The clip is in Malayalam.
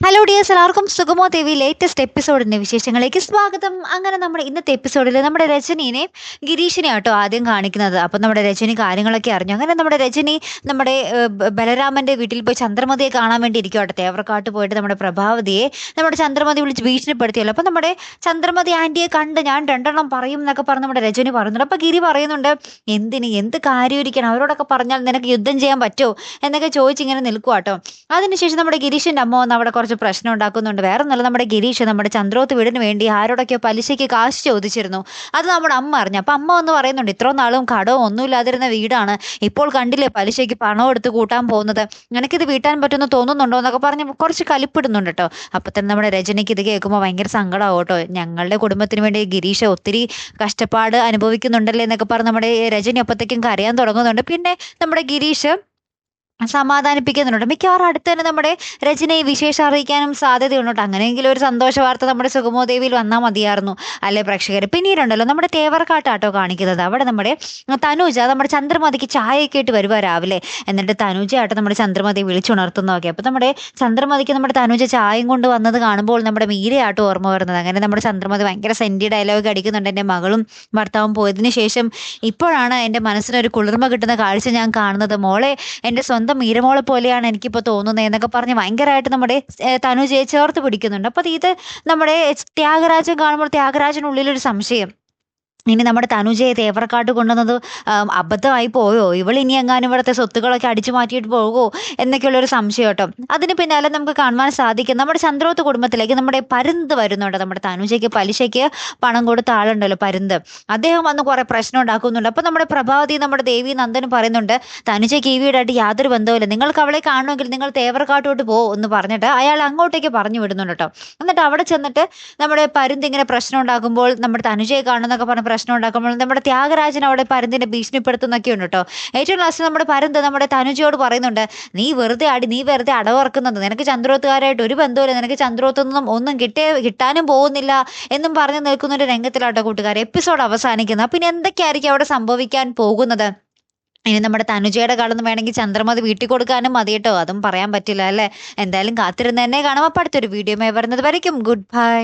ഹലോ ഡിയേഴ്സ്, എല്ലാവർക്കും സുഗമോ ദേവി ലേറ്റസ്റ്റ് എപ്പിസോഡിൻ്റെ വിശേഷങ്ങളിലേക്ക് സ്വാഗതം. അങ്ങനെ നമ്മുടെ ഇന്നത്തെ എപ്പിസോഡിൽ നമ്മുടെ രജനീനെയും ഗിരീഷിനെയും ആട്ടോ ആദ്യം കാണിക്കുന്നത്. അപ്പം നമ്മുടെ രജനി കാര്യങ്ങളൊക്കെ അറിഞ്ഞു. അങ്ങനെ നമ്മുടെ രജനി നമ്മുടെ ബലരാമൻ്റെ വീട്ടിൽ പോയി ചന്ദ്രമതിയെ കാണാൻ വേണ്ടി ഇരിക്കുവാട്ടെ. തേവർക്കാട്ട് പോയിട്ട് നമ്മുടെ പ്രഭാവതിയെ നമ്മുടെ ചന്ദ്രമതി വിളിച്ച് ഭീഷണിപ്പെടുത്തിയല്ലോ. അപ്പം നമ്മുടെ ചന്ദ്രമതി ആൻറ്റിയെ കണ്ട് ഞാൻ രണ്ടെണ്ണം പറയും എന്നൊക്കെ പറഞ്ഞ് നമ്മുടെ രജനി പറയുന്നുണ്ട്. അപ്പം ഗിരി പറയുന്നുണ്ട്, എന്ത് കാര്യമായിരിക്കണം, അവരോടൊക്കെ പറഞ്ഞാൽ നിനക്ക് യുദ്ധം ചെയ്യാൻ പറ്റുമോ എന്നൊക്കെ ചോദിച്ചിങ്ങനെ നിൽക്കുവാട്ടോ. അതിനുശേഷം നമ്മുടെ ഗിരീഷിൻ്റെ അമ്മ വന്ന് അവിടെ കുറച്ച് പ്രശ്നം ഉണ്ടാക്കുന്നുണ്ട്. വേറെ ഒന്നുമല്ല, നമ്മുടെ ഗിരീഷ് നമ്മുടെ ചന്ദ്രോത്ത് വീടിന് വേണ്ടി ആരോടൊക്കെയോ പലിശയ്ക്ക് കാശ് ചോദിച്ചിരുന്നു. അത് നമ്മുടെ അമ്മ അറിഞ്ഞു. അപ്പം അമ്മ വന്ന് പറയുന്നുണ്ട്, ഇത്രയും നാളും കടവും ഒന്നുമില്ലാതിരുന്ന വീടാണ്, ഇപ്പോൾ കണ്ടില്ലേ പലിശയ്ക്ക് പണം എടുത്ത് കൂട്ടാൻ പോകുന്നത്, നിനക്കിത് വീട്ടാൻ പറ്റുമെന്ന് തോന്നുന്നുണ്ടോ എന്നൊക്കെ പറഞ്ഞ് കുറച്ച് കലിപ്പിടുന്നുണ്ട് കേട്ടോ. അപ്പം തന്നെ നമ്മുടെ രജനിക്ക് ഇത് കേൾക്കുമ്പോൾ ഭയങ്കര സങ്കടമാവും കേട്ടോ. ഞങ്ങളുടെ കുടുംബത്തിന് വേണ്ടി ഗിരീഷ് ഒത്തിരി കഷ്ടപ്പാട് അനുഭവിക്കുന്നുണ്ടല്ലേ എന്നൊക്കെ പറഞ്ഞ് നമ്മുടെ രജനി അപ്പോഴത്തേക്കും കരയാൻ തുടങ്ങുന്നുണ്ട്. പിന്നെ നമ്മുടെ ഗിരീഷ് സമാധാനിപ്പിക്കുന്നുണ്ട്. മിക്കവാറും അടുത്ത് തന്നെ നമ്മുടെ രചനയെ വിശേഷം അറിയിക്കാനും സാധ്യതയുണ്ട് കേട്ടോ. അങ്ങനെയെങ്കിലും ഒരു സന്തോഷ വാർത്ത നമ്മുടെ സുഗമോ ദേവിയിൽ വന്നാൽ മതിയായിരുന്നു അല്ലേ പ്രേക്ഷകർ. പിന്നീടുണ്ടല്ലോ നമ്മുടെ തേവർക്കാട്ടാട്ടോ കാണിക്കുന്നത്. അവിടെ നമ്മുടെ തനുജ നമ്മുടെ ചന്ദ്രമതിക്ക് ചായയൊക്കെ ഇട്ട് വരുക രാവിലെ. എന്നിട്ട് തനുജയാട്ടോ നമ്മുടെ ചന്ദ്രമതിയെ വിളിച്ചുണർത്തുന്നതൊക്കെ. അപ്പം നമ്മുടെ ചന്ദ്രമതിക്ക് നമ്മുടെ തനുജ ചായയും കൊണ്ട് വന്നത് കാണുമ്പോൾ നമ്മുടെ മീരയാട്ടോ ഓർമ്മ വരുന്നത്. അങ്ങനെ നമ്മുടെ ചന്ദ്രമതി ഭയങ്കര സെൻറ്റി ഡയലോഗ് അടിക്കുന്നുണ്ട്. എൻ്റെ മകളും ഭർത്താവും പോയതിന് ശേഷം ഇപ്പോഴാണ് എൻ്റെ മനസ്സിനൊരു കുളിർമ കിട്ടുന്ന കാഴ്ച ഞാൻ കാണുന്നത്. മോളെ, എൻ്റെ സ്വന്തം മീരമോളെ പോലെയാണ് എനിക്കിപ്പോൾ തോന്നുന്നത് എന്നൊക്കെ പറഞ്ഞ് ഭയങ്കരമായിട്ട് നമ്മുടെ തനുജയെ ചേർത്ത് പിടിക്കുന്നുണ്ട്. അപ്പോൾ ഇത് നമ്മുടെ ത്യാഗരാജൻ കാണുമ്പോൾ ത്യാഗരാജനുള്ളിലൊരു സംശയം, ഇനി നമ്മുടെ തനുജയെ തേവർക്കാട്ട് കൊണ്ടുവന്നത് അബദ്ധമായി പോയോ, ഇവളിനി എങ്ങാനും ഇവിടുത്തെ സ്വത്തുകളൊക്കെ അടിച്ചു മാറ്റിയിട്ട് പോകുമോ എന്നൊക്കെയുള്ളൊരു സംശയം കേട്ടോ. അതിന് പിന്നാലെ നമുക്ക് കാണുവാൻ സാധിക്കും നമ്മുടെ ചന്ദ്രോത്ത് കുടുംബത്തിലേക്ക് നമ്മുടെ പരുന്ത് വരുന്നുണ്ട്. നമ്മുടെ തനുജയ്ക്ക് പലിശയ്ക്ക് പണം കൊടുത്ത ആളുണ്ടല്ലോ പരുന്ത്, അദ്ദേഹം വന്ന് കുറേ പ്രശ്നം ഉണ്ടാക്കുന്നുണ്ട്. അപ്പോൾ നമ്മുടെ പ്രഭാവതി നമ്മുടെ ദേവി നന്ദനും പറയുന്നുണ്ട്, തനുജയ്ക്ക് ഈ വീടായിട്ട് യാതൊരു ബന്ധവുമില്ല, നിങ്ങൾക്ക് അവളെ കാണുമെങ്കിൽ നിങ്ങൾ തേവർക്കാട്ടോട്ട് പോകും എന്ന് പറഞ്ഞിട്ട് അയാൾ അങ്ങോട്ടേക്ക് പറഞ്ഞു വിടുന്നുണ്ട് കേട്ടോ. എന്നിട്ട് അവിടെ ചെന്നിട്ട് നമ്മുടെ പരുന്ത് ഇങ്ങനെ പ്രശ്നം ഉണ്ടാക്കുമ്പോൾ നമ്മുടെ തനുജയെ കാണുന്നൊക്കെ പറഞ്ഞ പ്രശ്നം ഉണ്ടാക്കുമ്പോൾ നമ്മുടെ ത്യാഗരാജൻ അവിടെ പരുന്തിനെ ഭീഷണിപ്പെടുത്തുന്നൊക്കെ ഉണ്ട് കേട്ടോ. ഏറ്റവും ലാസ്റ്റ് നമ്മുടെ പരുന്ത് നമ്മുടെ തനുജയോട് പറയുന്നുണ്ട്, നീ വെറുതെ അടവർക്കുന്നത്, നിനക്ക് ചന്ദ്രോത്തുകാരായിട്ട് ഒരു ബന്ധവുമില്ല, നിനക്ക് ചന്ദ്രോത്തു നിന്നും ഒന്നും കിട്ടാനും പോകുന്നില്ല എന്നും പറഞ്ഞു നിൽക്കുന്ന ഒരു രംഗത്തിലാട്ടോ കൂട്ടുകാരെ എപ്പിസോഡ് അവസാനിക്കുന്നത്. പിന്നെ എന്തൊക്കെയായിരിക്കും അവിടെ സംഭവിക്കാൻ പോകുന്നത്? ഇനി നമ്മുടെ തനുജയുടെ കളന്ന് വേണമെങ്കിൽ ചന്ദ്രമതി വീട്ടിൽ കൊടുക്കാനും മതി കേട്ടോ, അതും പറയാൻ പറ്റില്ല അല്ലേ. എന്തായാലും കാത്തിരുന്ന് തന്നെ കാണാം. അപ്പം അടുത്തൊരു വീഡിയോ വരുന്നത് വരയ്ക്കും ഗുഡ് ബൈ.